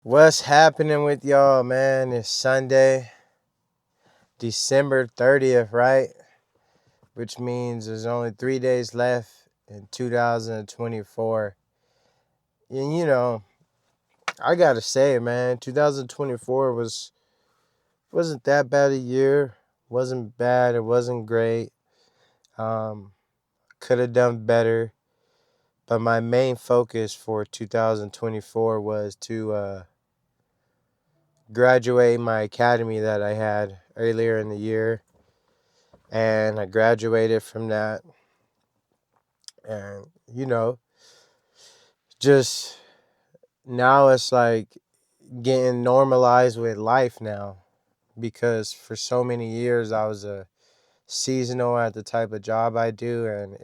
What's happening with y'all, man? It's Sunday, December 30th, right? Which means there's only 3 days left in 2024. And I gotta say, man, 2024 wasn't that bad a year. Wasn't bad. It wasn't great. Um, could have done better. But my main focus for 2024 was to graduate my academy that I had earlier in the year. And I graduated from that. And, just now it's like getting normalized with life now. Because for so many years I was a seasonal at the type of job I do. And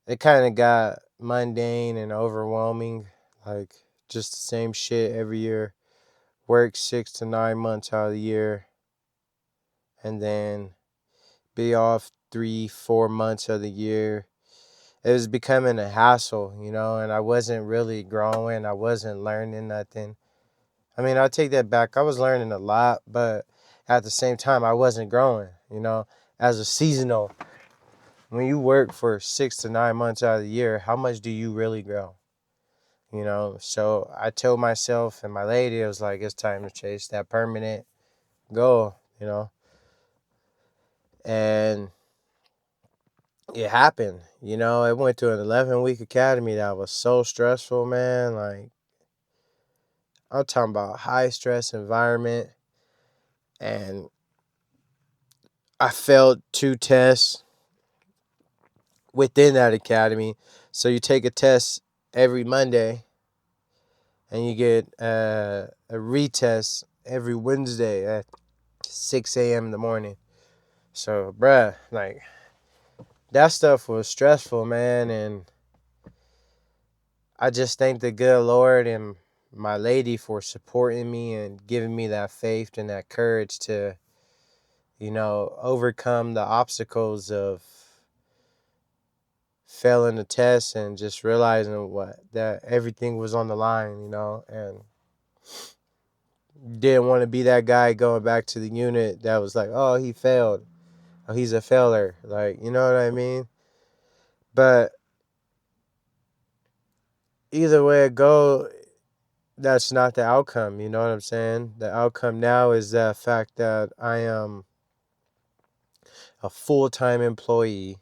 it kind of got mundane and overwhelming. Like just the same shit every year. Work 6 to 9 months out of the year. And then be off 3, 4 months of the year. It was becoming a hassle, and I wasn't really growing. I wasn't learning nothing. I mean, I'll take that back. I was learning a lot, but at the same time, I wasn't growing. As a seasonal, when you work for 6 to 9 months out of the year, how much do you really grow? So I told myself and my lady, it was like, it's time to chase that permanent goal. And it happened. I went to an 11-week academy that was so stressful, man. Like, I'm talking about high stress environment. And I failed 2 tests within that academy. So you take a test every Monday and you get a retest every Wednesday at 6 a.m. in the morning. So, bruh, like, that stuff was stressful, man. And I just thank the good Lord and my lady for supporting me and giving me that faith and that courage to, overcome the obstacles of failing the test and just realizing that everything was on the line, and didn't want to be that guy going back to the unit that was like, oh, he failed. Oh, he's a failure. Like, you know what I mean? But either way it go, that's not the outcome. You know what I'm saying? The outcome now is the fact that I am a full-time employee,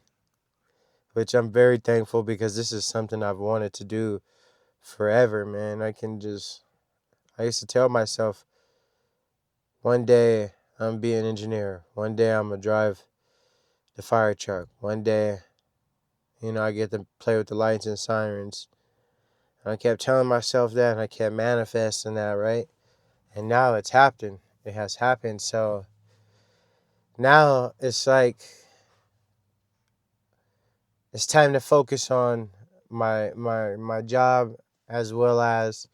which I'm very thankful because this is something I've wanted to do forever, man. I used to tell myself, one day I'm be an engineer. One day I'm going to drive the fire truck. One day, I get to play with the lights and sirens. And I kept telling myself that, and I kept manifesting that, right? And now it's happened. It has happened. So now it's like, it's time to focus on my job, as well as,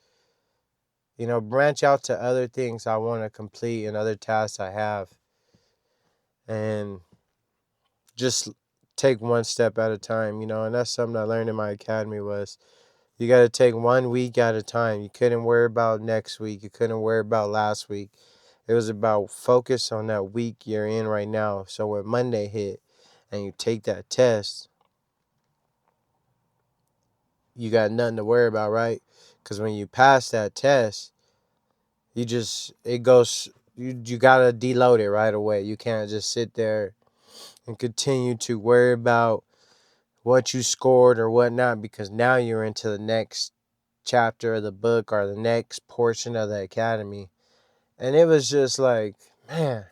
branch out to other things I want to complete and other tasks I have. And just take one step at a time, and that's something I learned in my academy was you got to take 1 week at a time. You couldn't worry about next week. You couldn't worry about last week. It was about focus on that week you're in right now. So when Monday hit and you take that test, you got nothing to worry about, right? Because when you pass that test, it goes, you got to deload it right away. You can't just sit there and continue to worry about what you scored or whatnot, because now you're into the next chapter of the book or the next portion of the academy. And it was just like, man,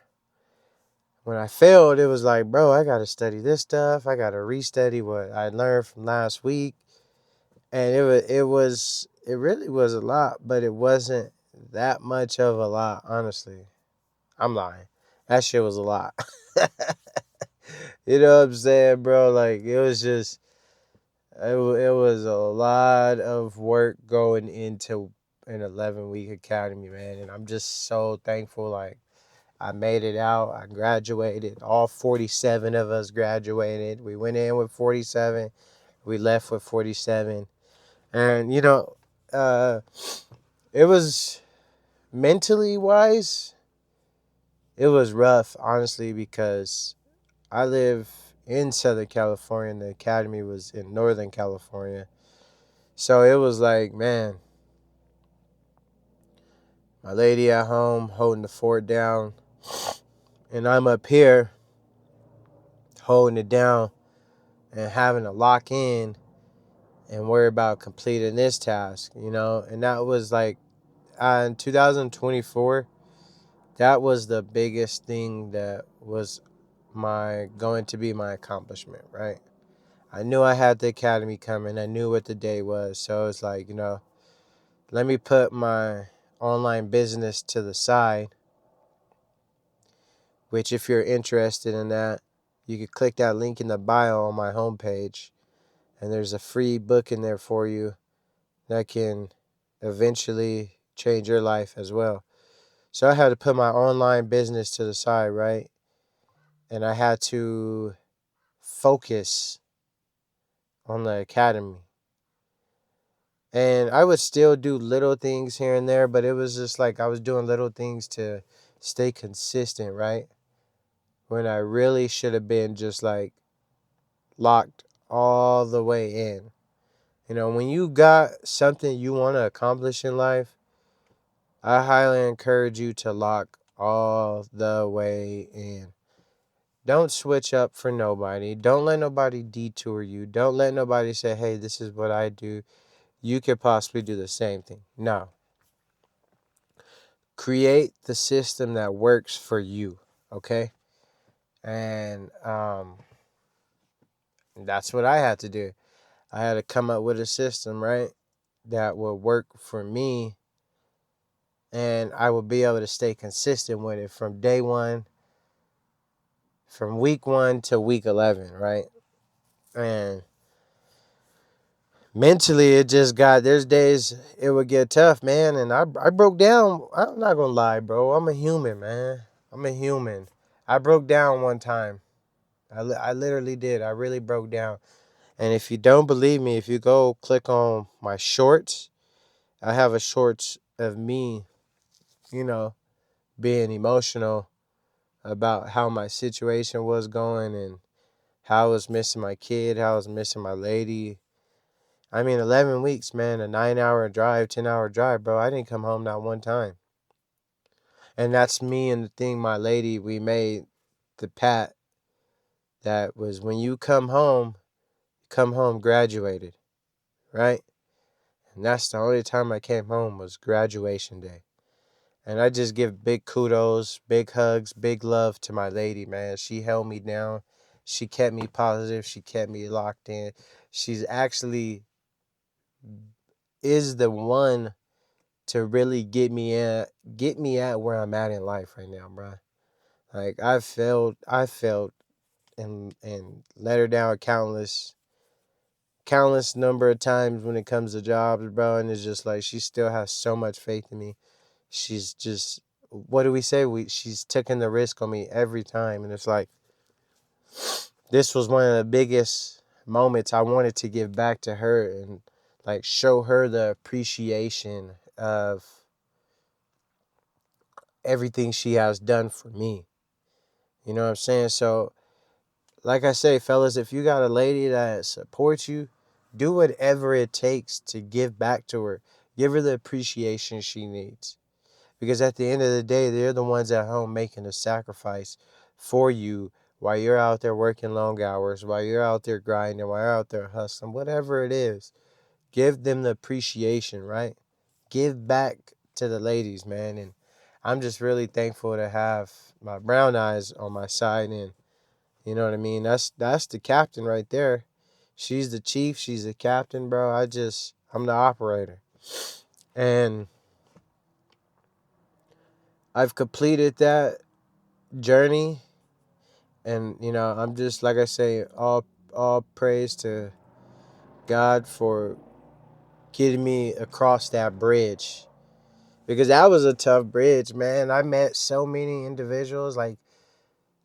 when I failed, it was like, bro, I got to study this stuff. I got to restudy what I learned from last week. And it really was a lot, but it wasn't that much of a lot, honestly. I'm lying. That shit was a lot. You know what I'm saying, bro? Like, it was a lot of work going into an 11-week academy, man. And I'm just so thankful. Like, I made it out. I graduated. All 47 of us graduated. We went in with 47. We left with 47. And, uh, it was mentally wise, it was rough, honestly, because I live in Southern California and the academy was in Northern California. So it was like, man, my lady at home holding the fort down, and I'm up here holding it down and having to lock in and worry about completing this task, you know? And that was like in 2024, that was the biggest thing that was my going to be my accomplishment, right? I knew I had the academy coming. I knew what the day was. So it's like, let me put my online business to the side, which if you're interested in that, you could click that link in the bio on my homepage, and there's a free book in there for you that can eventually change your life as well. So I had to put my online business to the side, right? And I had to focus on the academy. And I would still do little things here and there, but it was just like I was doing little things to stay consistent, right? When I really should have been just like locked all the way in. When you got something you want to accomplish in life, I highly encourage you to lock all the way in. Don't switch up for nobody. Don't let nobody detour you. Don't let nobody say, hey, this is what I do. You could possibly do the same thing. No. Create the system that works for you. Okay? And that's what I had to do. I had to come up with a system, right, that would work for me, and I would be able to stay consistent with it from day one, from week 1 to week 11, right? And mentally, there's days it would get tough, man, and I broke down. I'm not gonna lie, bro. I'm a human, man. I'm a human. I broke down one time. I literally did. I really broke down. And if you don't believe me, if you go click on my shorts, I have a shorts of me, you know, being emotional about how my situation was going and how I was missing my kid, how I was missing my lady. I mean, 11 weeks, man, a 9-hour drive, 10-hour drive, bro. I didn't come home not one time. And that's me and the thing, my lady, we made the pact that was when you come home graduated, right? And that's the only time I came home was graduation day. And I just give big kudos, big hugs, big love to my lady, man. She held me down. She kept me positive. She kept me locked in. She's actually is the one to really get me at where I'm at in life right now, bro. Like I failed and let her down countless number of times when it comes to jobs, bro. And it's just like she still has so much faith in me. She's just, what do we say? She's taking the risk on me every time, and it's like this was one of the biggest moments I wanted to give back to her and like show her the appreciation of everything she has done for me. You know what I'm saying? So, like I say, fellas, if you got a lady that supports you, do whatever it takes to give back to her. Give her the appreciation she needs. Because at the end of the day, they're the ones at home making the sacrifice for you while you're out there working long hours, while you're out there grinding, while you're out there hustling, whatever it is. Give them the appreciation, right? Give back to the ladies, man. And I'm just really thankful to have my brown eyes on my side. And you know what I mean? That's the captain right there. She's the chief. She's the captain, bro. I'm the operator. And I've completed that journey. And, I'm just, like I say, all praise to God for getting me across that bridge. Because that was a tough bridge, man. I met so many individuals, like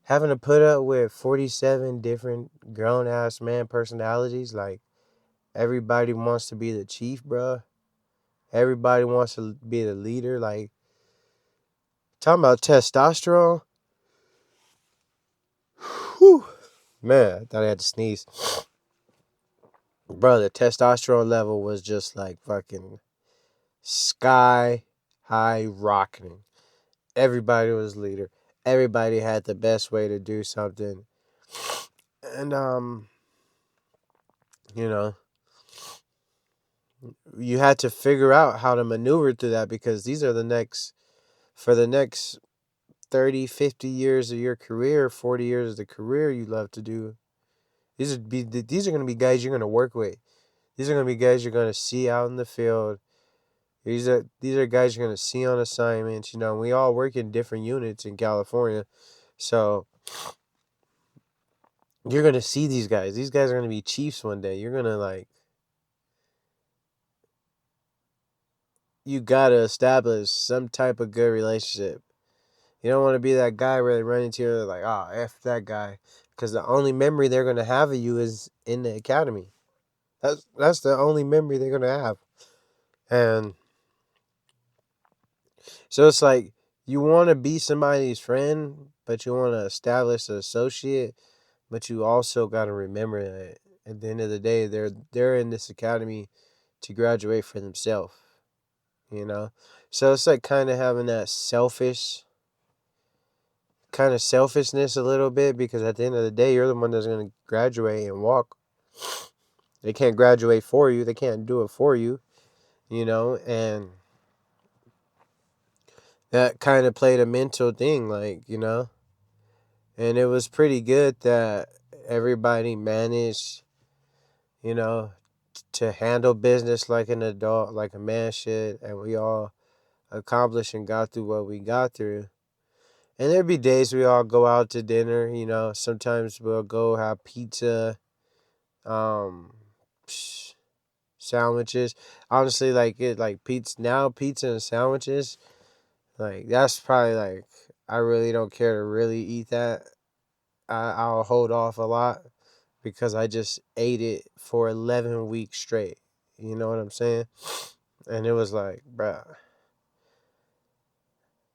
having to put up with 47 different grown-ass man personalities. Like, everybody wants to be the chief, bro. Everybody wants to be the leader. Like, talking about testosterone. Whew. Man, I thought I had to sneeze. Bro, the testosterone level was just like fucking sky high rocketing. Everybody was leader. Everybody had the best way to do something. And you know, you had to figure out how to maneuver through that, because these are for the next 30, 50 years of your career, 40 years of the career you love to do. These are going to be guys you're going to work with. These are going to be guys you're going to see out in the field. These are guys you're going to see on assignments. You know, we all work in different units in California. So you're going to see these guys. These guys are going to be chiefs one day. You're going to you got to establish some type of good relationship. You don't want to be that guy where they run into you and they're like, oh, F that guy. Because the only memory they're going to have of you is in the academy. That's the only memory they're going to have. And so it's like, you want to be somebody's friend, but you want to establish an associate, but you also got to remember that at the end of the day, they're in this academy to graduate for themselves, you know? So it's like kind of having that selfishness a little bit, because at the end of the day, you're the one that's going to graduate and walk. They can't graduate for you. They can't do it for you, you know? And that kind of played a mental thing, like, you know? And it was pretty good that everybody managed, you know, to handle business like an adult, like a man should. And we all accomplished and got through what we got through. And there'd be days we all go out to dinner, you know. Sometimes we'll go have pizza, um, sandwiches. Honestly, like pizza and sandwiches, like that's probably like, I really don't care to really eat that. I'll hold off a lot because I just ate it for 11 weeks straight. You know what I'm saying? And it was like, bruh,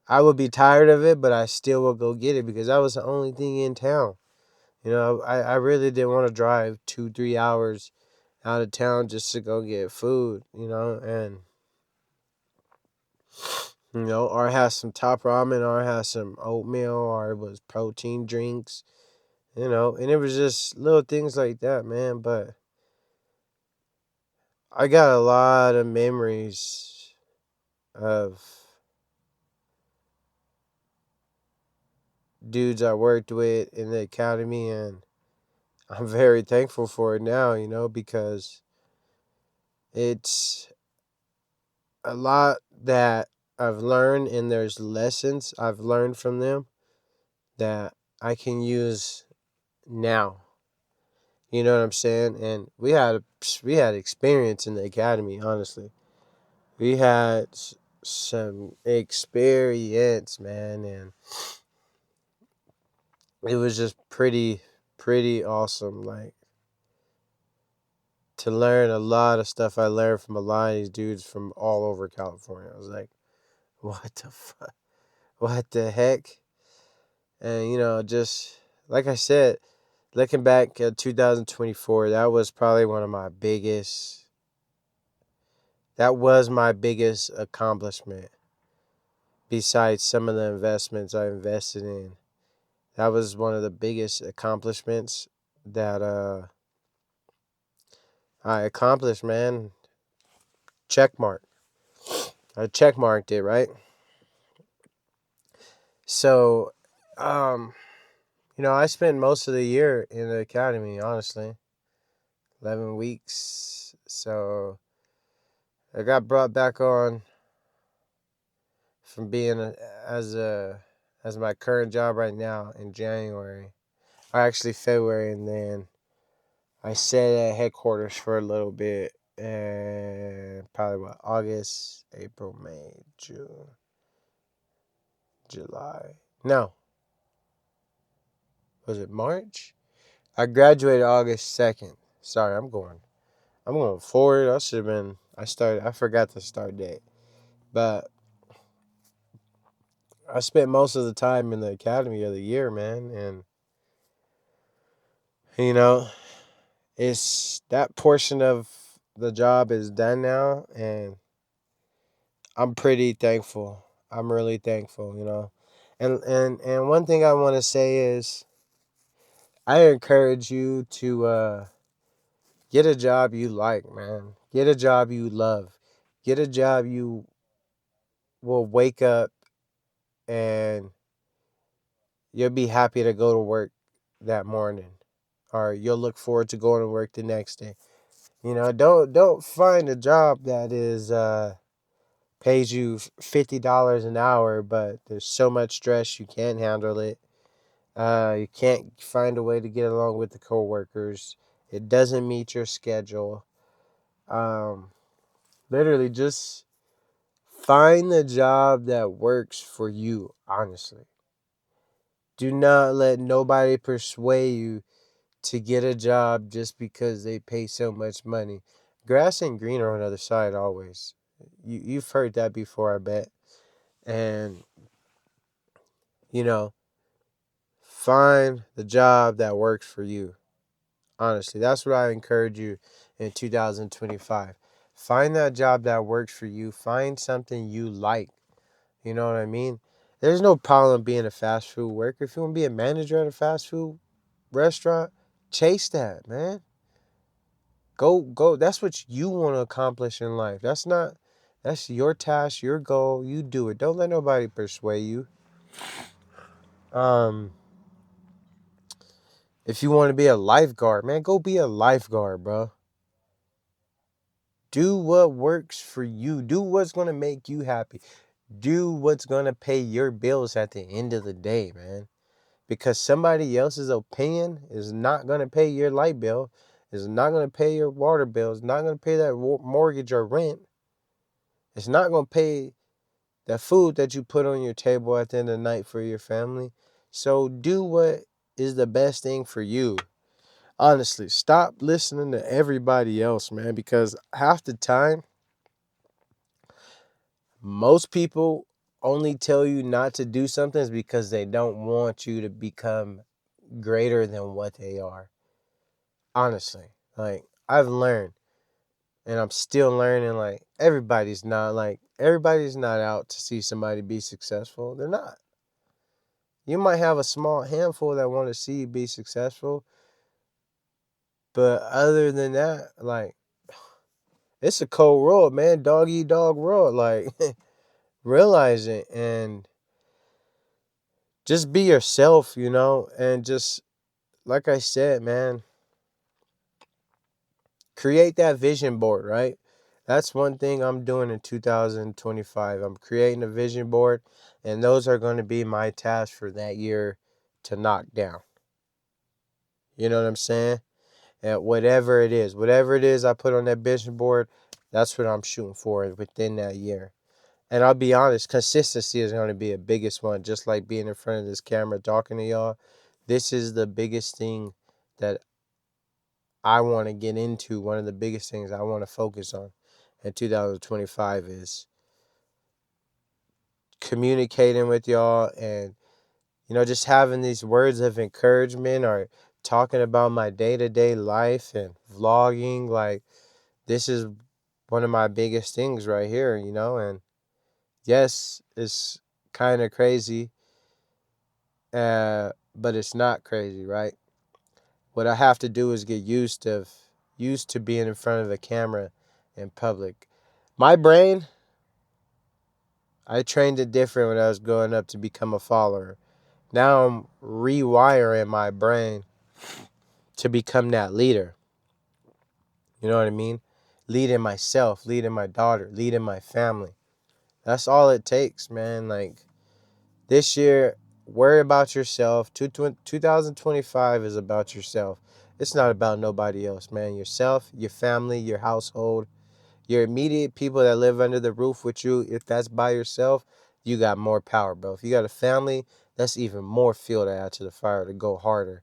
I would be tired of it, but I still would go get it because that was the only thing in town. You know, I really didn't want to drive 2-3 hours out of town just to go get food, you know, and, you know, or have some top ramen, or have some oatmeal, or it was protein drinks, you know, and it was just little things like that, man. But I got a lot of memories of dudes I worked with in the academy, and I'm very thankful for it now, you know, because it's a lot that I've learned, and there's lessons I've learned from them that I can use now. You know what I'm saying? And we had experience in the academy, honestly. We had some experience, man, and it was just pretty awesome, like, to learn a lot of stuff I learned from a lot of these dudes from all over California. I was like, what the fuck? What the heck? And, you know, just like I said, looking back at 2024, that was my biggest accomplishment. Besides some of the investments I invested in, that was one of the biggest accomplishments that I accomplished, man. Check mark. I check marked it, right? So, um, you know, I spent most of the year in the academy, honestly. 11 weeks. So I got brought back on from being as my current job right now in January. Or actually February, and then I stayed at headquarters for a little bit, and probably August, April, May, June, July. No, was it March? I graduated August 2nd. Sorry, I'm going. I'm going forward. I should have been. I forgot the start date, but I spent most of the time in the academy of the year, man, and you know, it's that portion of the job is done now, and I'm pretty thankful. I'm really thankful, and one thing I want to say is I encourage you to get a job you like, man. Get a job you love. Get a job you will wake up and you'll be happy to go to work that morning, or you'll look forward to going to work the next day. Don't find a job that is pays you $50 an hour, but there's so much stress you can't handle it. You can't find a way to get along with the coworkers. It doesn't meet your schedule. Um, Literally, just find the job that works for you. Honestly, do not let nobody persuade you to get a job just because they pay so much money. Grass ain't greener on the other side always. You've heard that before, I bet. And you know, find the job that works for you. Honestly, that's what I encourage you in 2025. Find that job that works for you. Find something you like. You know what I mean? There's no problem being a fast food worker. If you want to be a manager at a fast food restaurant, chase that, man. Go. That's what you want to accomplish in life. That's your task, your goal. You do it. Don't let nobody persuade you. Um, if you want to be a lifeguard, man, go be a lifeguard, bro. Do what works for you. Do what's going to make you happy. Do what's going to pay your bills at the end of the day, man. Because somebody else's opinion is not going to pay your light bill, is not going to pay your water bill, is not going to pay that mortgage or rent. It's not going to pay the food that you put on your table at the end of the night for your family. So do what is the best thing for you. Honestly, stop listening to everybody else, man, because half the time, most people only tell you not to do something because they don't want you to become greater than what they are. Honestly, like I've learned and I'm still learning, like everybody's not out to see somebody be successful. They're not. You might have a small handful that want to see you be successful, but other than that, like it's a cold world, man. Dog eat dog world. Like realize it and just be yourself, and just like I said, man, create that vision board, right? That's one thing I'm doing in 2025. I'm creating a vision board, and those are going to be my tasks for that year to knock down. You know what I'm saying? And whatever it is I put on that vision board, that's what I'm shooting for within that year. And I'll be honest, consistency is going to be a biggest one, just like being in front of this camera talking to y'all. This is the biggest thing that I want to get into. One of the biggest things I want to focus on in 2025 is communicating with y'all and, just having these words of encouragement or talking about my day-to-day life and vlogging. Like, this is one of my biggest things right here, and yes, it's kind of crazy, but it's not crazy, right? What I have to do is get used to being in front of a camera in public. My brain, I trained it different when I was growing up to become a follower. Now I'm rewiring my brain to become that leader. You know what I mean? Leading myself, leading my daughter, leading my family. That's all it takes, man. Like this year, worry about yourself. 2025 is about yourself. It's not about nobody else, man. Yourself, your family, your household, your immediate people that live under the roof with you. If that's by yourself, you got more power, bro. If you got a family, that's even more fuel to add to the fire to go harder.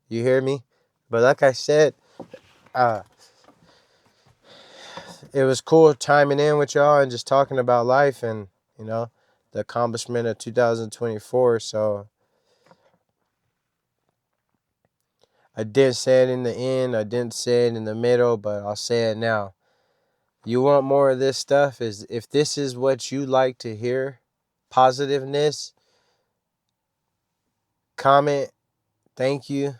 You hear me? But like I said, uh, it was cool chiming in with y'all and just talking about life and, you know, the accomplishment of 2024. So I didn't say it in the end. I didn't say it in the middle, but I'll say it now. You want more of this stuff? Is if this is what you like to hear, positiveness, comment, thank you.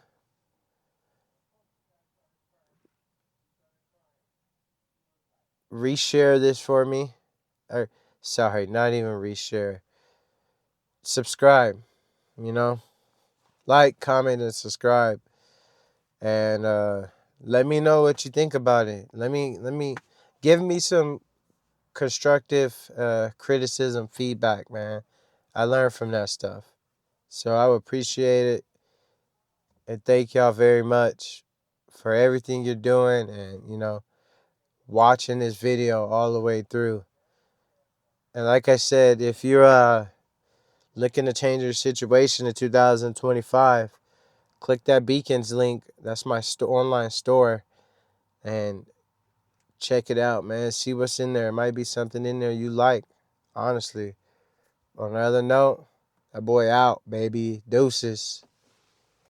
Reshare this for me. Or sorry, not even reshare. Subscribe, you know? Like, comment, and subscribe. And let me know what you think about it. Let me give me some constructive criticism, feedback, man. I learned from that stuff. So I would appreciate it. And thank y'all very much for everything you're doing and, you know, watching this video all the way through. And like I said, if you're looking to change your situation in 2025, click that Beacons link. That's my online store. And check it out, man. See what's in there. It might be something in there you like, honestly. On another note, that boy out, baby. Deuces.